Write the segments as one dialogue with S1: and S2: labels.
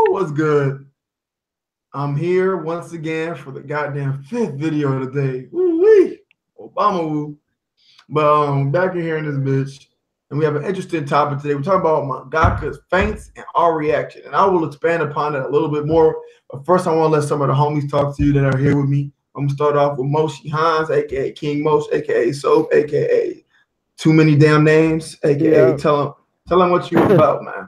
S1: What's good? I'm here once again for the goddamn fifth video of the day. Woo-wee! Obama woo. But back in here in this bitch, and we have an interesting topic today. We're talking about Mangakas, Feints, and our reaction. And I will expand upon that a little bit more. But first, I want to let some of the homies talk to you that are here with me. I'm gonna start off with Moshi Hans, aka KingMosh, aka Soap, aka Too Many Damn Names, aka tell him what you about, man.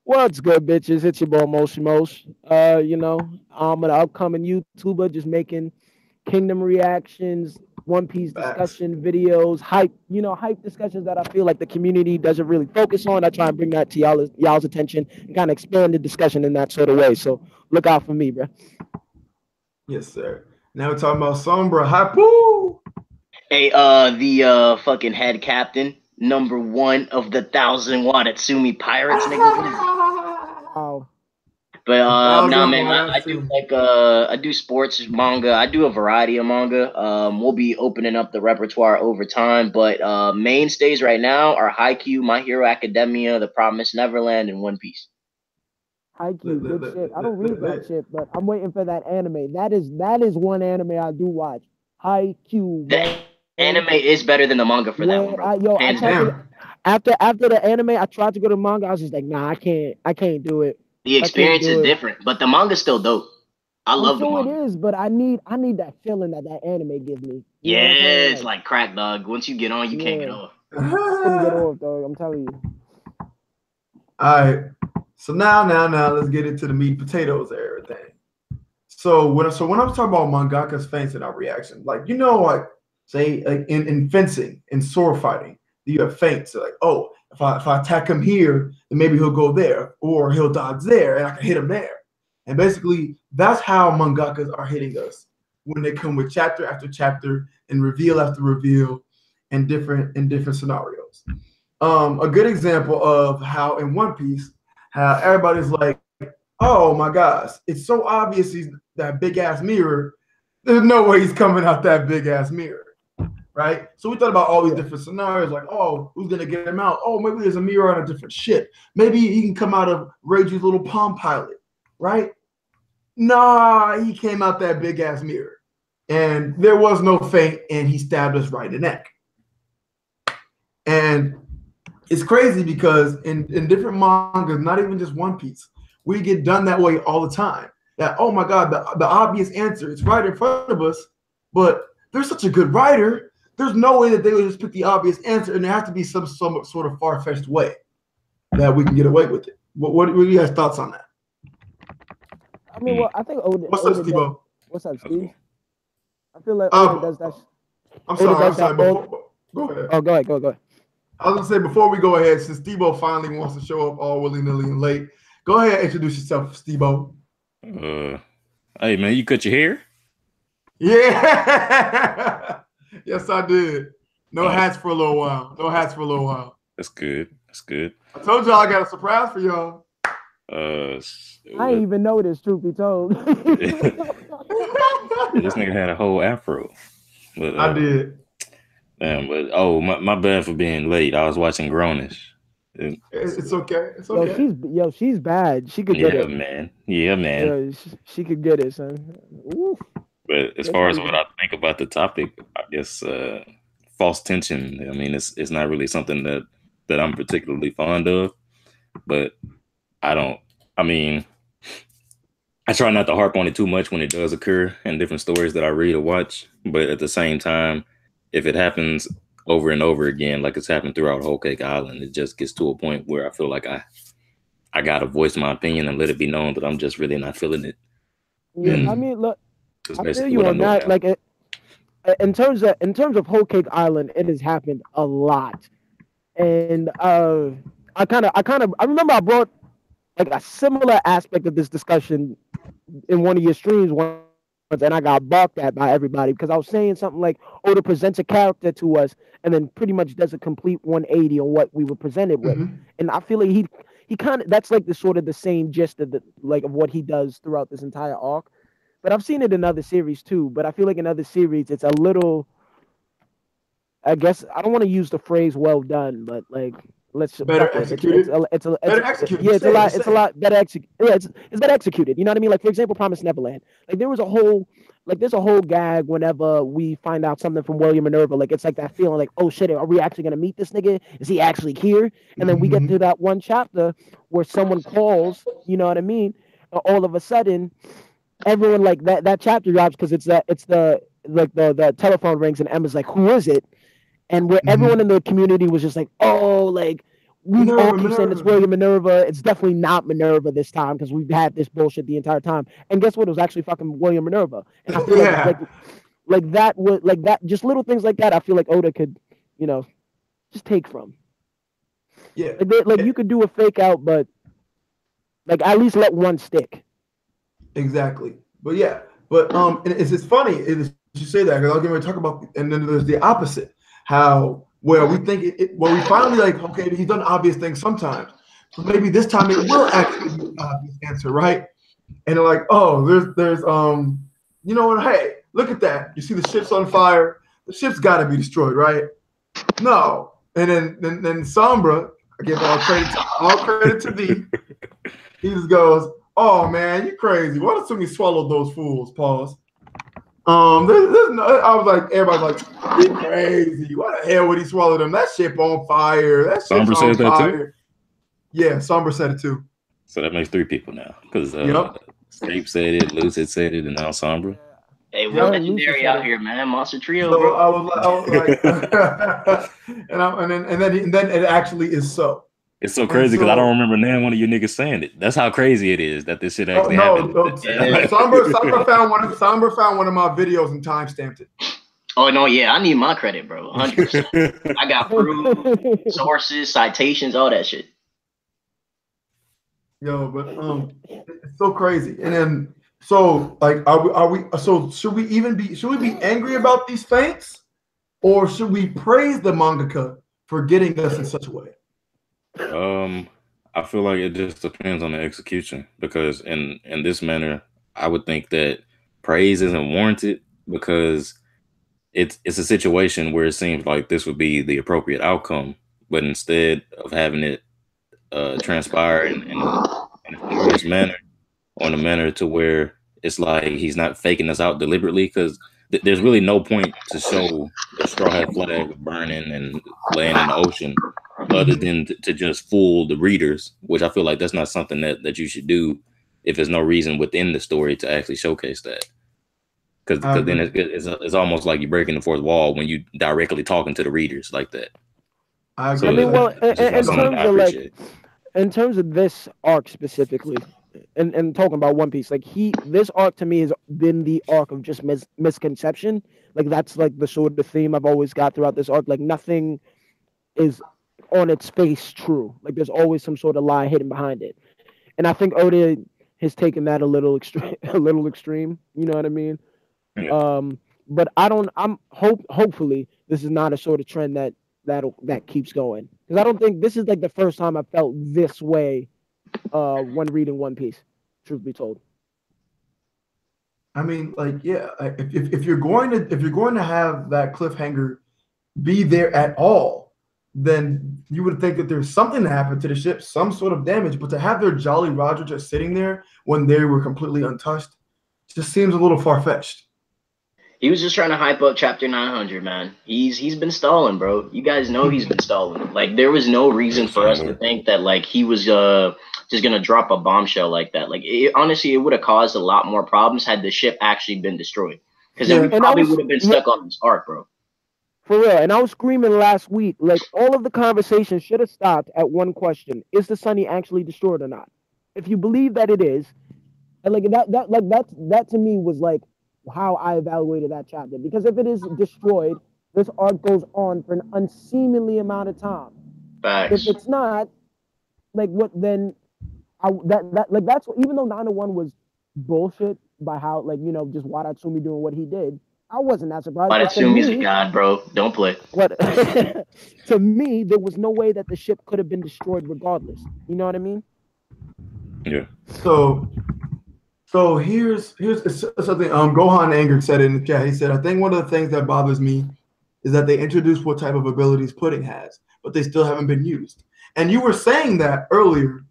S2: What's good, bitches? It's your boy Moshi Mosh. I'm an upcoming YouTuber just making Kingdom reactions, One Piece
S1: Facts.
S2: discussion videos, hype discussions that I feel like the community doesn't really focus on. I try and bring that to y'all's attention and kind of expand the discussion in that sort of way. So look out for me, bro.
S1: Yes, sir. Now we're talking about Sombra. Hypuu.
S3: Hey, the fucking head captain, number one of the 1,000 Watatsumi pirates, nigga.
S2: Wow.
S3: But nah, man, I do
S1: Watatsumi.
S3: like I do sports manga. I do a variety of manga. We'll be opening up the repertoire over time, but mainstays right now are Haikyuu, My Hero Academia, The Promised Neverland, and One Piece.
S2: Haikyuu, good shit. I don't read that shit, but I'm waiting for that anime. That is one anime I do watch. Haikyuu,
S3: The
S2: bro.
S3: anime is better than the manga for that one, bro. Hands down.
S2: After the anime, I tried to go to manga. I was just like, nah, I can't do it.
S3: The experience is different, but the manga's still dope. I love the manga.
S2: It is, but I need that feeling that anime gives me.
S3: Yeah, it's like crack, dog. Once you get on, you can't get off.
S2: I couldn't get off, dog. I'm telling you.
S1: All right. So now, let's get into the meat and potatoes of everything. So when I'm talking about Mangakas, Feints, and our reaction, say in fencing, in sword fighting, you have feints. So oh, if I attack him here, then maybe he'll go there, or he'll dodge there, and I can hit him there. And basically, that's how mangakas are hitting us when they come with chapter after chapter and reveal after reveal in different scenarios. A good example of how in One Piece, how everybody's like, oh my gosh, it's so obvious he's that big ass mirror. There's no way he's coming out that big ass mirror, right? So we thought about all these different scenarios, like, oh, who's gonna get him out? Oh, maybe there's a mirror on a different ship. Maybe he can come out of Reiju's little Palm Pilot, right? Nah, he came out that big ass mirror, and there was no feint, and he stabbed us right in the neck. And it's crazy because in different mangas, not even just One Piece, we get done that way all the time. That, oh my God, the obvious answer is right in front of us, but they're such a good writer. There's no way that they would just pick the obvious answer, and there has to be some sort of far-fetched way that we can get away with it. What are you guys' thoughts on that?
S2: I mean, well, I think Oda.
S1: What's up, Steve?
S2: What's up, Steve? I feel like Oda does that.
S1: I'm sorry. Go ahead.
S2: Oh, go ahead.
S1: I was gonna say, before we go ahead, since Stebo finally wants to show up all willy-nilly and late, go ahead and introduce yourself, Stebo.
S4: Hey man, you cut your hair?
S1: Yeah. Yes, I did. No hats for a little while.
S4: That's good.
S1: I told y'all I got a surprise for y'all.
S2: I didn't even notice, truth be told.
S4: This nigga had a whole afro. But
S1: I did.
S4: Damn, but my bad for being late. I was watching Grownish.
S1: It's okay.
S2: She's bad. She could get it.
S4: Yeah, man.
S2: She could get it, son. Ooh.
S4: But as far as what I think about the topic, I guess false tension. I mean, it's not really something that I'm particularly fond of. But I try not to harp on it too much when it does occur in different stories that I read or watch. But at the same time, if it happens over and over again, like it's happened throughout Whole Cake Island, it just gets to a point where I feel like I gotta voice my opinion and let it be known that I'm just really not feeling it.
S2: Yeah, I mean, look, I feel you on that. Like, in terms of Whole Cake Island, it has happened a lot, and I remember I brought like a similar aspect of this discussion in one of your streams once, and I got balked at by everybody because I was saying something like Oda presents a character to us and then pretty much does a complete 180 on what we were presented with. And I feel like he kind of, that's like the sort of the same gist of of what he does throughout this entire arc. But I've seen it in other series too. But I feel like in other series it's a little, I guess I don't want to use the phrase well done, but like let's
S1: better executed.
S2: Better executed. Yeah, it's a lot better executed. Yeah, it's better executed. You know what I mean? Like, for example, Promised Neverland. Like, there's a whole gag whenever we find out something from William Minerva. Like, it's like that feeling like, oh shit, are we actually gonna meet this nigga? Is he actually here? And then we get to that one chapter where someone calls, you know what I mean? All of a sudden, everyone like that chapter drops because it's the telephone rings and Emma's like, who is it? And where everyone in the community was just like, oh, like, we all keep saying it's William Minerva. It's definitely not Minerva this time because we've had this bullshit the entire time. And guess what? It was actually fucking William Minerva. And I feel like that, just little things like that, I feel like Oda could, you know, just take from.
S1: Yeah.
S2: You could do a fake out, but like at least let one stick.
S1: Exactly. But yeah. But it's funny you say that because I'll get ready to talk about, and then there's the opposite. How where we think we finally like, okay, he's done obvious things sometimes, but maybe this time it will actually be an obvious answer, right? And they're like, oh, there's you know what? Hey, look at that! You see the ship's on fire. The ship's got to be destroyed, right? No. And then Sombra, I give all credit to thee. He just goes, oh man, you crazy! Why don't somebody swallow those fools? Pause. I was like, everybody's like, you crazy. Why the hell would he swallow them? That ship on fire. That ship's
S4: Sombra
S1: on
S4: said
S1: fire.
S4: That too?
S1: Yeah, Sombra said it too.
S4: So that makes 3 people now. Because Snape said it, Lucid said it, and now Sombra.
S3: Hey, we're legendary out here, man. Monster Trio,
S1: so
S3: bro.
S1: I was like, and then it actually is so.
S4: It's so crazy because I don't remember none of you niggas saying it. That's how crazy it is that this shit actually happened.
S1: Sombra found one of my videos and timestamped it.
S3: Oh no, yeah, I need my credit, bro. 100%. I got proof, sources, citations, all that shit.
S1: Yo, but it's so crazy. And then so like, are we? So should we be angry about these feints, or should we praise the mangaka for getting us in such a way?
S4: I feel like it just depends on the execution, because in this manner, I would think that praise isn't warranted because it's a situation where it seems like this would be the appropriate outcome, but instead of having it transpire in a serious manner, or in a manner to where it's like he's not faking us out deliberately, because there's really no point to show the straw hat flag burning and laying in the ocean other than to just fool the readers, which I feel like that's not something that you should do if there's no reason within the story to actually showcase that. Because then it's almost like you're breaking the fourth wall when you directly talking to the readers like that.
S1: I agree.
S2: I mean, well, in terms of this arc specifically, and talking about One Piece, like this arc to me has been the arc of just misconception. Like that's like the sort of theme I've always got throughout this arc. Like nothing is on its face true. Like there's always some sort of lie hidden behind it. And I think Oda has taken that a little extreme. You know what I mean? Yeah. But hopefully this is not a sort of trend that keeps going, because I don't think this is like the first time I felt this way when reading One Piece, truth be told.
S1: I mean, like, yeah, if you're going to have that cliffhanger be there at all, then you would think that there's something that happened to the ship, some sort of damage. But to have their Jolly Roger just sitting there when they were completely untouched just seems a little far-fetched.
S3: He was just trying to hype up Chapter 900, man. He's been stalling, bro. You guys know he's been stalling. Like, there was no reason for us to think that, like, he was just gonna drop a bombshell like that. Like, honestly, it would have caused a lot more problems had the ship actually been destroyed. Because then we probably would have been stuck on this arc, bro.
S2: For real. And I was screaming last week, like, all of the conversation should have stopped at one question: is the Sunny actually destroyed or not? If you believe that it is, and like that to me was like how I evaluated that chapter. Because if it is destroyed, this arc goes on for an unseemly amount of time.
S3: Facts.
S2: If it's not, like, what then? That's even though 901 was bullshit by how, like, you know, just Wadatsumi doing what he did, I wasn't that surprised.
S3: Wadatsumi's a god, bro. Don't play.
S2: What? To me, there was no way that the ship could have been destroyed regardless. You know what I mean?
S4: Yeah.
S1: So here's something Gohan Angered said in the chat. He said, I think one of the things that bothers me is that they introduced what type of abilities Pudding has, but they still haven't been used. And you were saying that earlier,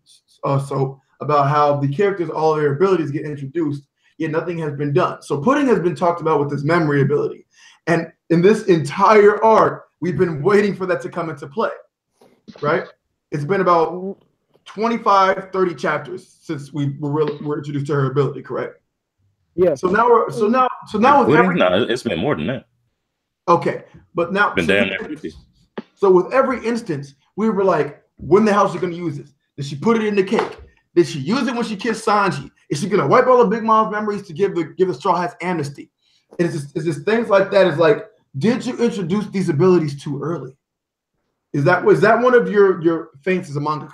S1: so about how the characters, all their abilities get introduced, yet nothing has been done. So pudding has been talked about with this memory ability. And in this entire arc, we've been waiting for that to come into play, right? It's been about 25, 30 chapters since we were introduced to her ability, correct?
S2: Yeah.
S1: So now
S4: it's been more than that.
S1: Okay, but now
S4: been damn near 50.
S1: So with every instance, we were like, when the hell is she gonna use this? Did she put it in the cake? Did she use it when she kissed Sanji? Is she gonna wipe all the Big Mom's memories to give the Straw Hats amnesty? And it's just things like that. It's like, did you introduce these abilities too early? Was that one of your feints as a mangaka?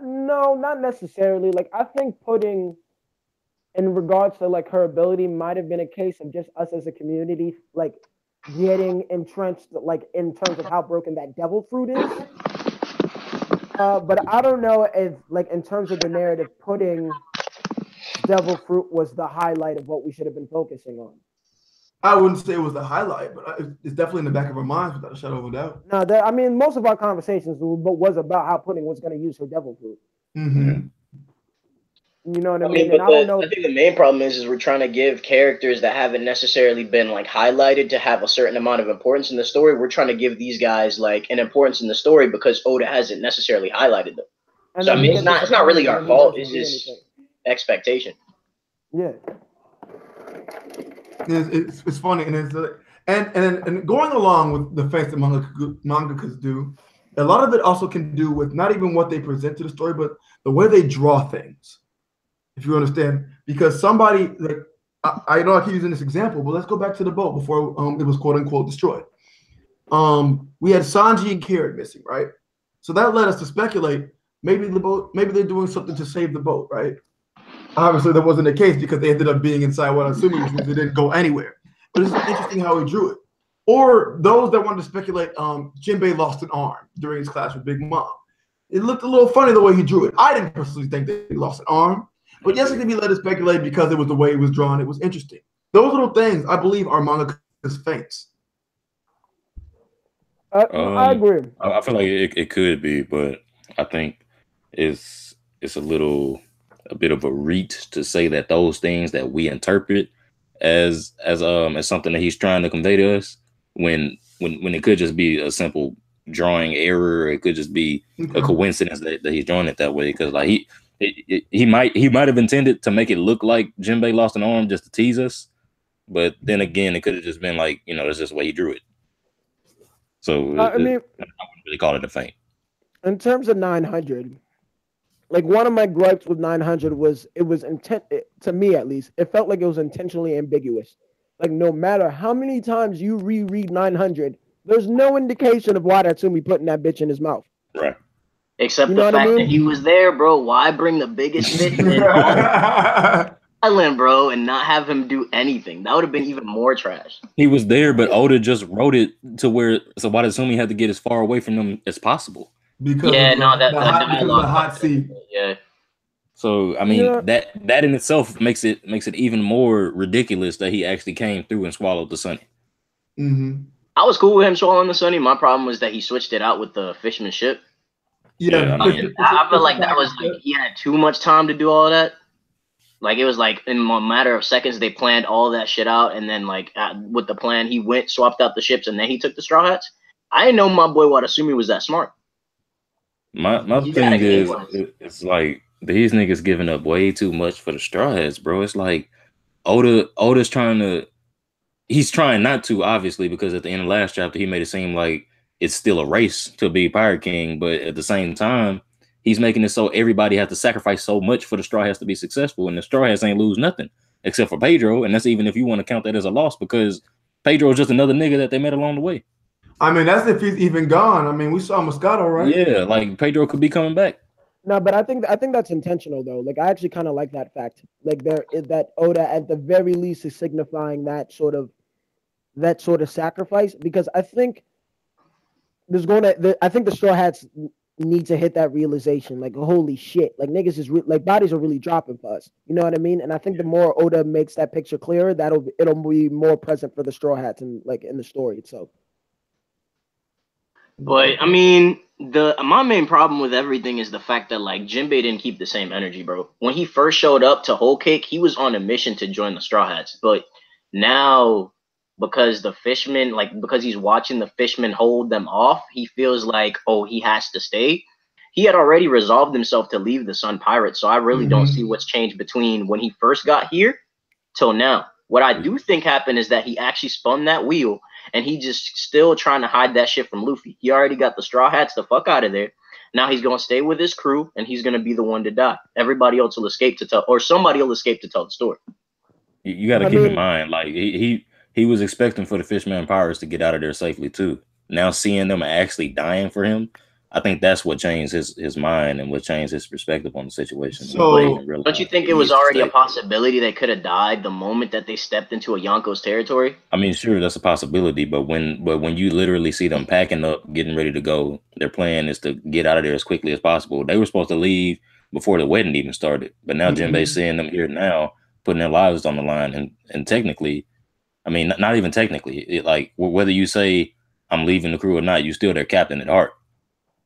S2: No, not necessarily. Like, I think Pudding, in regards to like her ability, might have been a case of just us as a community like getting entrenched like in terms of how broken that devil fruit is. But I don't know if like in terms of the narrative, Pudding devil fruit was the highlight of what we should have been focusing on.
S1: I wouldn't say it was the highlight, but it's definitely in the back of our minds without a shadow of a doubt.
S2: No, I mean, most of our conversations was about how Pudding was going to use her devil fruit.
S1: Mm-hmm.
S2: You know what I mean?
S3: But I think the main problem is we're trying to give characters that haven't necessarily been like highlighted to have a certain amount of importance in the story. We're trying to give these guys like an importance in the story because Oda hasn't necessarily highlighted them. And so I mean, it's not really our fault. It's just expectation.
S2: Yeah.
S1: It's funny, and and going along with the facts that mangakas do, a lot of it also can do with not even what they present to the story, but the way they draw things. If you understand, because somebody like I know I keep using this example, but let's go back to the boat before it was quote unquote destroyed. We had Sanji and Carrot missing, right? So that led us to speculate maybe they're doing something to save the boat, right? Obviously, that wasn't the case because they ended up being inside what I'm assuming which means they didn't go anywhere. But it's interesting how he drew it. Or those that wanted to speculate, Jinbei lost an arm during his clash with Big Mom. It looked a little funny the way he drew it. I didn't personally think that he lost an arm, but yes, it can be let to speculate because it was the way it was drawn. It was interesting. Those little things, I believe, are Mangaka's feints.
S2: I agree.
S4: I feel like it could be, but I think it's a bit of a reach to say that those things that we interpret as something that he's trying to convey to us when it could just be a simple drawing error, or it could just be a coincidence that he's drawing it that way. Because like he might have intended to make it look like Jinbei lost an arm just to tease us, but then again, it could have just been like, that's just the way he drew it. So I wouldn't really call it a feint.
S2: In terms of 900, like one of my gripes with 900 was it was to me at least, it felt like it was intentionally ambiguous. Like no matter how many times you reread 900, there's no indication of why Tatsumi putting that bitch in his mouth.
S4: Right.
S3: Except the fact that he was there, bro. Why bring the biggest bitch in island, bro, and not have him do anything? That would have been even more trash.
S4: He was there, but Oda just wrote it to where so why Tatsumi had to get as far away from them as possible.
S1: Because of the hot seat.
S3: Yeah.
S4: So I mean that in itself makes it even more ridiculous that he actually came through and swallowed the Sunny.
S1: Mm-hmm.
S3: I was cool with him swallowing the Sunny. My problem was that he switched it out with the fisherman ship.
S1: Yeah,
S3: I feel like that was like he had too much time to do all of that. Like it was like in a matter of seconds they planned all that shit out, and then like with the plan he went swapped out the ships and then he took the Straw Hats. I didn't know my boy Watatsumi was that smart.
S4: My thing is it's like these niggas giving up way too much for the Straw Hats, bro. It's like Oda's he's trying not to, obviously, because at the end of last chapter he made it seem like it's still a race to be Pirate King, but at the same time he's making it so everybody has to sacrifice so much for the Straw Hats to be successful, and the Straw Hats ain't lose nothing except for Pedro, and that's even if you want to count that as a loss because Pedro is just another nigga that they met along the way.
S1: I mean, that's if he's even gone. I mean, we saw Moscato, right?
S4: Yeah, like Pedro could be coming back.
S2: No, but I think that's intentional though. Like I actually kind of like that fact. Like there is that Oda at the very least is signifying that sort of sacrifice, because I think I think the Straw Hats need to hit that realization. Like holy shit, like niggas is like bodies are really dropping for us. You know what I mean? And I think the more Oda makes that picture clearer, it'll be more present for the Straw Hats and like in the story itself.
S3: But I mean, my main problem with everything is the fact that like Jinbei didn't keep the same energy, bro. When he first showed up to Whole Cake, he was on a mission to join the Straw Hats. But now, because the fishmen, like because he's watching the fishmen hold them off, he feels like, oh, he has to stay. He had already resolved himself to leave the Sun Pirates, so I really don't see what's changed between when he first got here till now. What I do think happened is that he actually spun that wheel and he just still trying to hide that shit from Luffy. He already got the Straw Hats the fuck out of there. Now he's gonna stay with his crew and he's gonna be the one to die. Everybody else will escape to tell, or somebody will escape to tell the story.
S4: You got to keep in mind, like he was expecting for the Fishman Pirates to get out of there safely too. Now seeing them actually dying for him, I think that's what changed his mind and what changed his perspective on the situation.
S3: So, don't you think it was already a possibility they could have died the moment that they stepped into a Yonko's territory?
S4: I mean, sure, that's a possibility, but when you literally see them packing up, getting ready to go, their plan is to get out of there as quickly as possible. They were supposed to leave before the wedding even started, but now Jinbei's seeing them here now, putting their lives on the line, and technically, I mean, not even technically, like whether you say I'm leaving the crew or not, you still their captain at heart.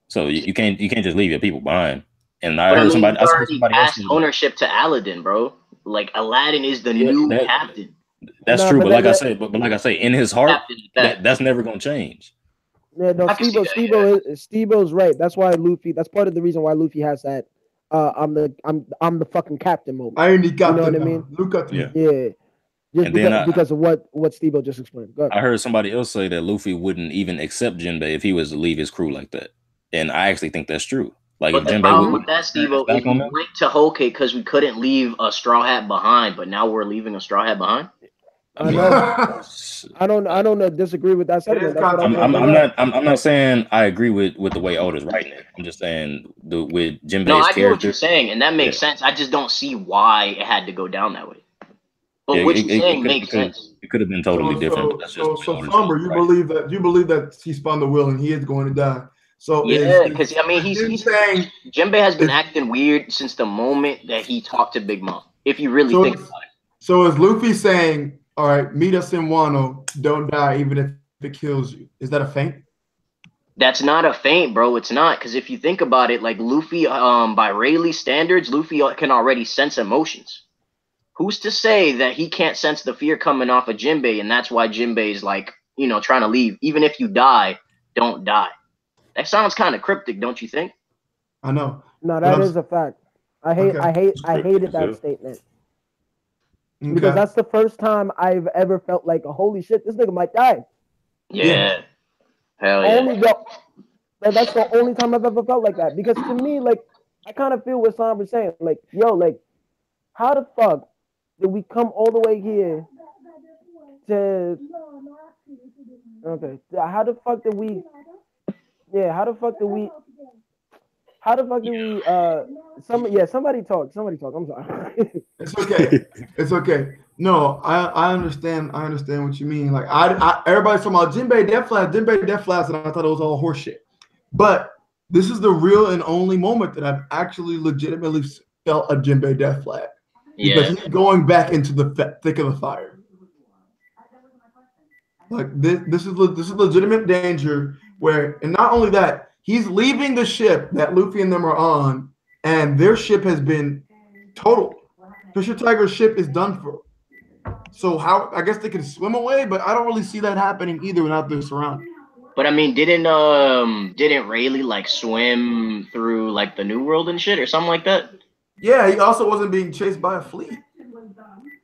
S4: So you can't just leave your people behind. And I heard somebody
S3: passed ownership to Aladdin, bro. Like Aladdin is the new captain.
S4: That's true, but like I say, in his heart, that's never gonna change.
S2: Yeah, no, Stebo's right. That's why Luffy. That's part of the reason why Luffy has that. I'm the fucking captain moment.
S1: I only got,
S2: you know what I mean?
S1: Look at
S2: yeah. Just because of what Stebo just explained.
S4: I heard somebody else say that Luffy wouldn't even accept Jinbei if he was to leave his crew like that. And I actually think that's true. Like,
S3: but the problem with that, Steve-O, is we went to Whole Cake because we couldn't leave a Straw Hat behind, but now we're leaving a Straw Hat behind.
S2: I know. I don't disagree with that sentiment.
S4: I'm not saying I agree with the way Oda's writing it. I'm just saying with Jinbei's character.
S3: No, I get what you're saying, and that makes sense. I just don't see why it had to go down that way. But what you're saying makes sense.
S4: It could have been totally different.
S1: So Sombra, you believe that he spun the wheel and he is going to die. So
S3: yeah, because I mean, he's saying Jinbei has been acting weird since the moment that he talked to Big Mom. If you really think about it.
S1: So is Luffy saying, "All right, meet us in Wano. Don't die, even if it kills you"? Is that a feint?
S3: That's not a feint, bro. It's not, because if you think about it, like Luffy, by Rayleigh's standards, Luffy can already sense emotions. Who's to say that he can't sense the fear coming off of Jinbei, and that's why Jinbei's like, trying to leave. Even if you die, don't die. That sounds kind of cryptic, don't you think?
S1: I know.
S2: No, that is a fact. I hated that statement. Okay. Because that's the first time I've ever felt like, holy shit, this nigga might die.
S3: Yeah. Hell yeah.
S2: That's the only time I've ever felt like that. Because to me, like, I kind of feel what Sombra's saying. Like, yo, like, how the fuck did we come all the way here to... Okay. How the fuck did we... Yeah, how the fuck did we somebody talk. I'm sorry.
S1: It's okay. No, I understand what you mean. Like everybody's talking about Jinbei Death Flash, and I thought it was all horseshit. But this is the real and only moment that I've actually legitimately felt a Jinbei Death Flash. Because he's going back into the thick of the fire. Like this is legitimate danger. And not only that, he's leaving the ship that Luffy and them are on, and their ship has been totaled. Fisher Tiger's ship is done for. So I guess they can swim away, but I don't really see that happening either without their surrounding.
S3: But I mean, didn't Rayleigh like swim through like the New World and shit or something like that?
S1: Yeah, he also wasn't being chased by a fleet.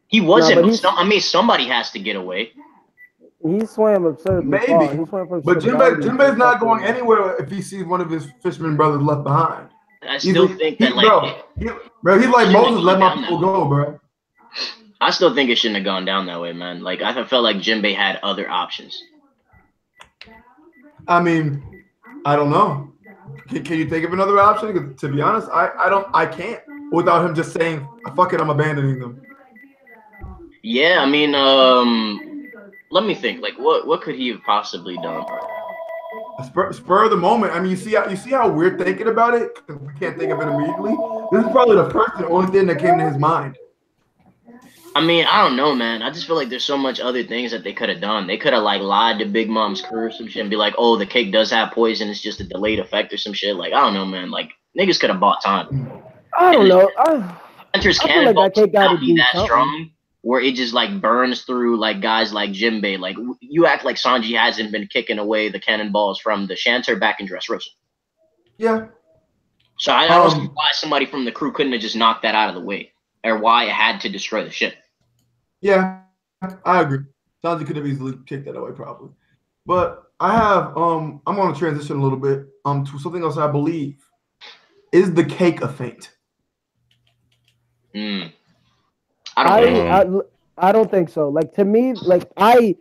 S3: He wasn't. No, I mean, somebody has to get away.
S2: He swam absurdly far.
S1: But Jinbei's not going anywhere if he sees one of his fisherman brothers left behind.
S3: I still think that,
S1: bro, he's like Moses, let my people go, bro.
S3: I still think it shouldn't have gone down that way, man. Like, I felt like Jinbei had other options.
S1: I mean, I don't know. Can you think of another option? Because to be honest, I can't without him just saying, "Fuck it, I'm abandoning them."
S3: Yeah, I mean, let me think. Like, what could he have possibly done?
S1: Spur of the moment. I mean, you see how we're thinking about it. We can't think of it immediately. This is probably the only thing that came to his mind.
S3: I mean, I don't know, man. I just feel like there's so much other things that they could have done. They could have like lied to Big Mom's crew or some shit and be like, "Oh, the cake does have poison. It's just a delayed effect or some shit." Like, I don't know, man. Like, niggas could have bought time.
S2: I don't know.
S3: Hunter's cannonball like not be that strong, where it just like burns through like guys like Jinbei. Like, you act like Sanji hasn't been kicking away the cannonballs from the Shanter back in Dressrosa.
S1: Yeah.
S3: So I don't see why somebody from the crew couldn't have just knocked that out of the way, or why it had to destroy the ship.
S1: Yeah, I agree. Sanji could have easily kicked that away, probably. But I have I'm going to transition a little bit to something else. I believe is the cake a feint?
S3: I
S2: don't think so. Like, to me, like I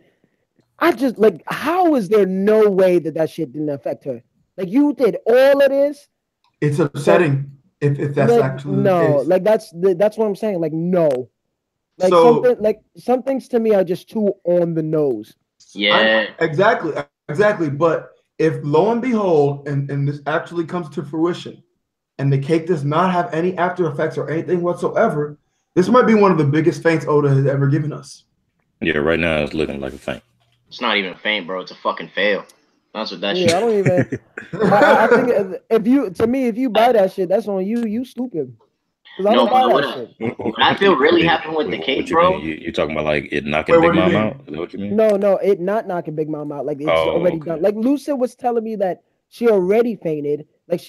S2: just like, how is there no way that shit didn't affect her? Like, you did all of this.
S1: It's upsetting if that's
S2: like,
S1: actually
S2: no.
S1: The case.
S2: Like, that's what I'm saying. Like, no. Like, some things to me are just too on the nose.
S3: Yeah,
S1: exactly. But if lo and behold, and this actually comes to fruition, and the cake does not have any after effects or anything whatsoever, this might be one of the biggest feints Oda has ever given us.
S4: Yeah, right now it's looking like a feint.
S3: It's not even a feint, bro. It's a fucking fail. That's what that shit.
S2: Yeah, I don't even. I think if you buy that shit, that's on you. You stupid.
S3: No, what I feel really happened with the cake, bro.
S4: You talking about like it knocking Big Mom out? Is that what you mean?
S2: No, it not knocking Big Mom out. Like, it's already done. Like, Lucid was telling me that she already fainted. Like,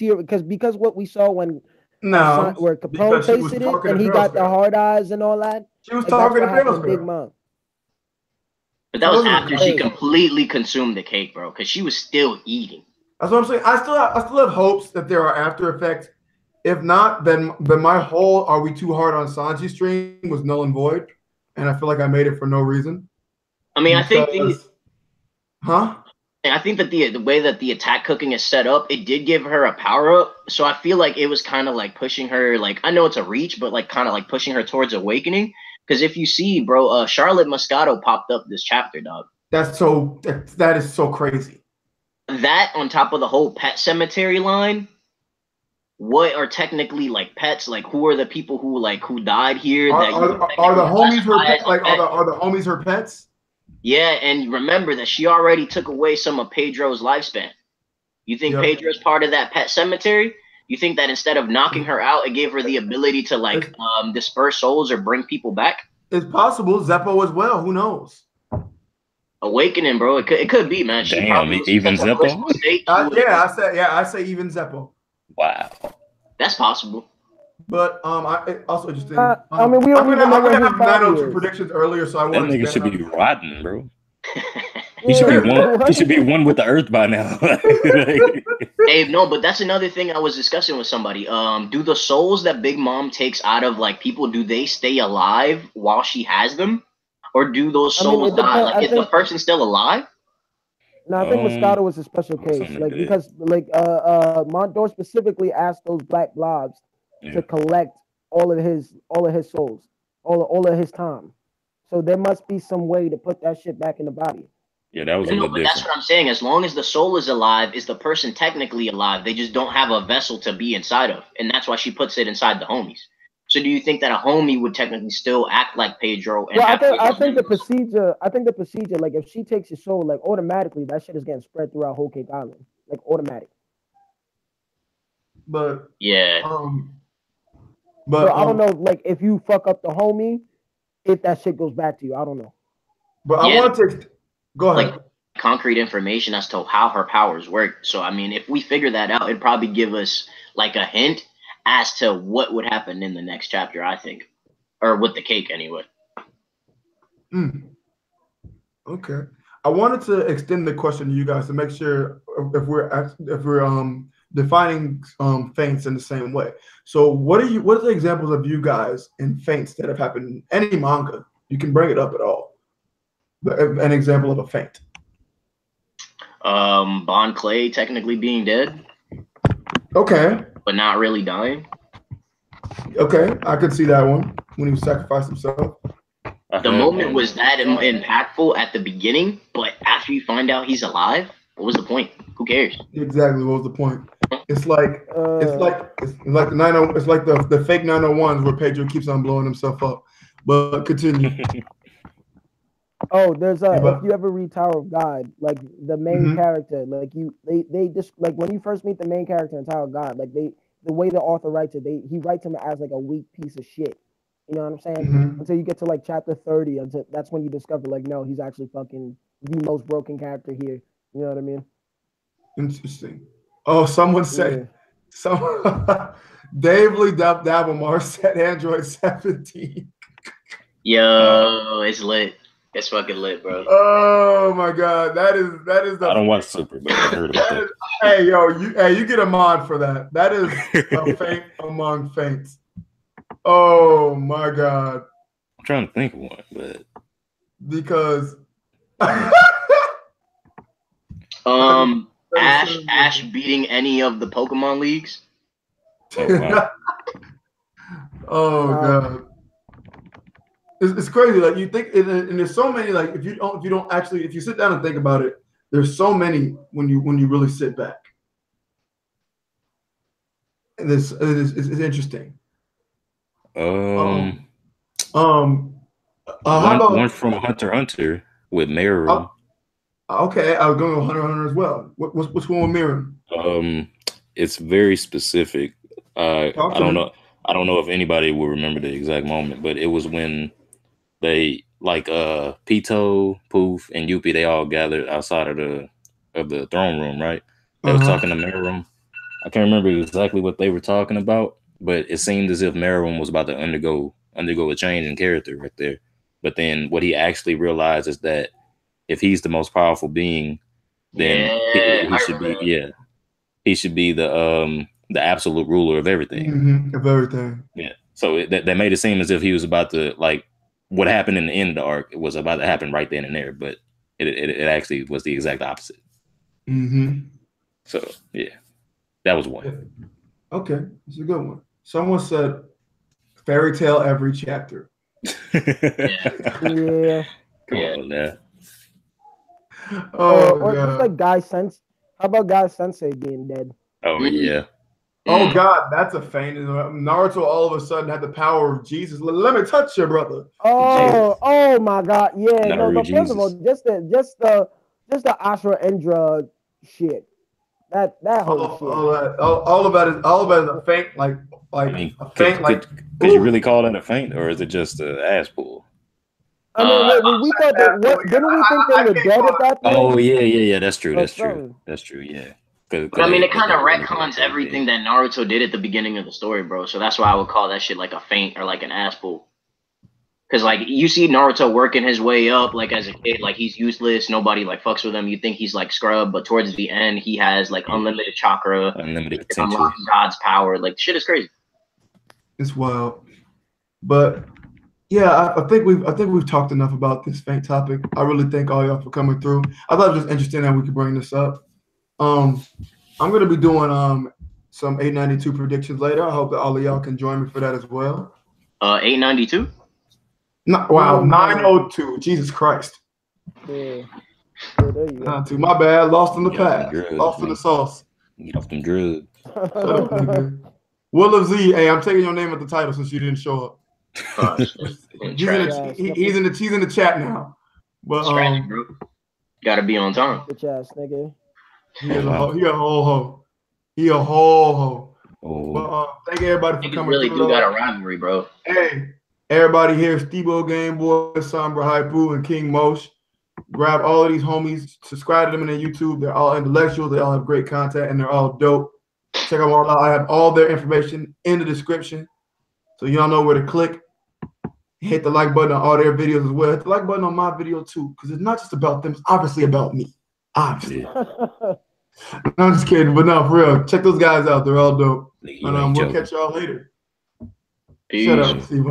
S2: because what we saw when where Capone tasted it and he got the hard eyes and all that.
S1: She was talking to
S2: Big Mom.
S3: But that was after she completely consumed the cake, bro, because she was still eating.
S1: That's what I'm saying. I still have hopes that there are after effects. If not, then my whole "are we too hard on Sanji" stream was null and void, and I feel like I made it for no reason.
S3: I mean, I think that the way that the attack cooking is set up, it did give her a power up. So I feel like it was kind of like pushing her. Like, I know it's a reach, but like kind of like pushing her towards awakening. Because if you see, bro, Charlotte Moscato popped up this chapter, dog.
S1: That is so crazy.
S3: That on top of the whole pet cemetery line. What are technically like pets? Like, who are the people who died here?
S1: Are the homies her pets? Like, are the homies her pets?
S3: Yeah, and remember that she already took away some of Pedro's lifespan. You think Pedro's part of that pet cemetery? You think that instead of knocking her out, it gave her the ability to like disperse souls or bring people back?
S1: It's possible. Zeppo as well. Who knows?
S3: Awakening, bro. It could be, man.
S4: Damn, even Zeppo?
S1: I say even Zeppo.
S4: Wow,
S3: that's possible.
S1: But I also interesting.
S2: I mean, we don't even know what his body is.
S1: Predictions earlier, so I
S4: that nigga should be rotten, bro. He should be one. He should be one with the earth by now.
S3: Dave, no, but that's another thing I was discussing with somebody. Do the souls that Big Mom takes out of like people, do they stay alive while she has them, or do those souls die? Like, is the person still alive?
S2: No, I think Moscato was a special case, like because like Montdor specifically asked those black blobs to collect all of his souls, all of his time. So there must be some way to put that shit back in the body.
S4: Yeah, that was a little different.
S3: That's what I'm saying. As long as the soul is alive, is the person technically alive? They just don't have a vessel to be inside of, and that's why she puts it inside the homies. So do you think that a homie would technically still act like Pedro? And
S2: I think the procedure, like if she takes your soul, like automatically that shit is getting spread throughout Whole Cake Island, like automatic.
S1: But
S3: yeah,
S2: but I don't know, like if you fuck up the homie, if that shit goes back to you, I don't know.
S1: But I want to go ahead.
S3: Like concrete information as to how her powers work. So I mean, if we figure that out, it'd probably give us like a hint as to what would happen in the next chapter, I think, or with the cake anyway.
S1: Okay, I wanted to extend the question to you guys to make sure if we're defining feints in the same way. So what are the examples of you guys in feints that have happened in any manga? You can bring it up at all. An example of a feint.
S3: Bon Clay technically being dead.
S1: Okay.
S3: But not really dying.
S1: Okay, I could see that one when he sacrificed himself.
S3: The moment was that impactful at the beginning, but after you find out he's alive, what was the point? Who cares?
S1: Exactly, what was the point? It's like the 90. It's like the fake 901s where Pedro keeps on blowing himself up. But continue.
S2: Oh, there's if you ever read Tower of God, like the main character, like they just like when you first meet the main character in Tower of God, like the way the author writes it, he writes him as like a weak piece of shit. You know what I'm saying? Until you get to like chapter 30, until that's when you discover like no, he's actually fucking the most broken character here. You know what I mean?
S1: Interesting. Oh, someone said Dave Lee Dabblemar said Android 17.
S3: Yo, it's lit. It's fucking lit, bro.
S1: Oh my god, that is the.
S4: I don't watch Super, but I heard about that.
S1: Hey yo, you get a mod for that. That is a feint among feints. Oh my god.
S4: I'm trying to think of one, but
S1: because
S3: Ash beating any of the Pokemon leagues.
S4: oh, wow.
S1: Oh god. It's crazy. Like you think, and there's so many. Like if you sit down and think about it, there's so many when you really sit back. And it's interesting.
S4: How
S1: about
S4: one from Hunter x Hunter with Meru?
S1: Okay, I was going to Hunter x Hunter as well. What's one with Meru?
S4: It's very specific. I don't know if anybody will remember the exact moment, but it was when they like Pito, Poof, and Yuppie, they all gathered outside of the throne room, right? They were talking to Meru. I can't remember exactly what they were talking about, but it seemed as if Meru was about to undergo a change in character right there. But then what he actually realized is that if he's the most powerful being, then he should be the absolute ruler of everything.
S1: Of everything.
S4: Yeah. So that made it seem as if he was about to, like, what happened in the end of the arc was about to happen right then and there, but it actually was the exact opposite. So yeah, that was one.
S1: Okay, it's a good one. Someone said fairy tale every chapter.
S2: Yeah.
S4: Come on now.
S1: Or
S2: just like Guy Sensei. How about Guy Sensei being dead?
S4: Oh yeah.
S1: Oh god, that's a feint. Naruto all of a sudden had the power of Jesus. Let me touch your brother.
S2: Oh my god, yeah. No, but
S4: Jesus.
S2: first of all, just the Ashra Indra shit. That whole shit.
S1: All of that is a feint. Like
S4: I mean,
S1: a feint.
S4: could you really call that a feint, or is it just an ass pull?
S2: I mean, we thought that. Didn't we think they were dead at that point?
S4: Oh yeah. That's true. That's true. Yeah.
S3: But I mean, it kind of retcons everything that Naruto did at the beginning of the story, bro. So that's why I would call that shit like a feint or like an ass pull. Because like you see Naruto working his way up, like as a kid, like he's useless. Nobody like fucks with him. You think he's like scrub, but towards the end, he has like unlimited chakra,
S4: unlimited potential,
S3: unlocking God's power. Like shit is crazy.
S1: It's wild, but yeah, I think we've talked enough about this feint topic. I really thank all y'all for coming through. I thought it was just interesting that we could bring this up. I'm gonna be doing some 892 predictions later. I hope that all of y'all can join me for that as well.
S3: 892.
S1: Wow, 902. Jesus Christ.
S2: Yeah. There you go.
S1: My bad. Lost in the past. Lost in the sauce.
S4: Get off them drugs.
S1: Willofzee, hey, I'm taking your name at the title since you didn't show up. He's in the chat now. But
S3: gotta be on time.
S2: Bitch ass nigga.
S1: He a whole hoe. He a whole hoe.
S4: Oh.
S1: But thank everybody for coming.
S3: Really do got a rivalry, bro.
S1: Hey, everybody here, Stebogameboy, Sombra, Hypuu, and KingMosh. Grab all of these homies, subscribe to them on YouTube. They're all intellectuals. They all have great content, and they're all dope. Check them all out. I have all their information in the description, so y'all know where to click. Hit the like button on all their videos as well. Hit the like button on my video too, because it's not just about them. It's obviously about me. Obviously. No, I'm just kidding, but no, for real. Check those guys out. They're all dope. And we'll catch y'all later.
S3: Peace.
S1: Shut up, Steve.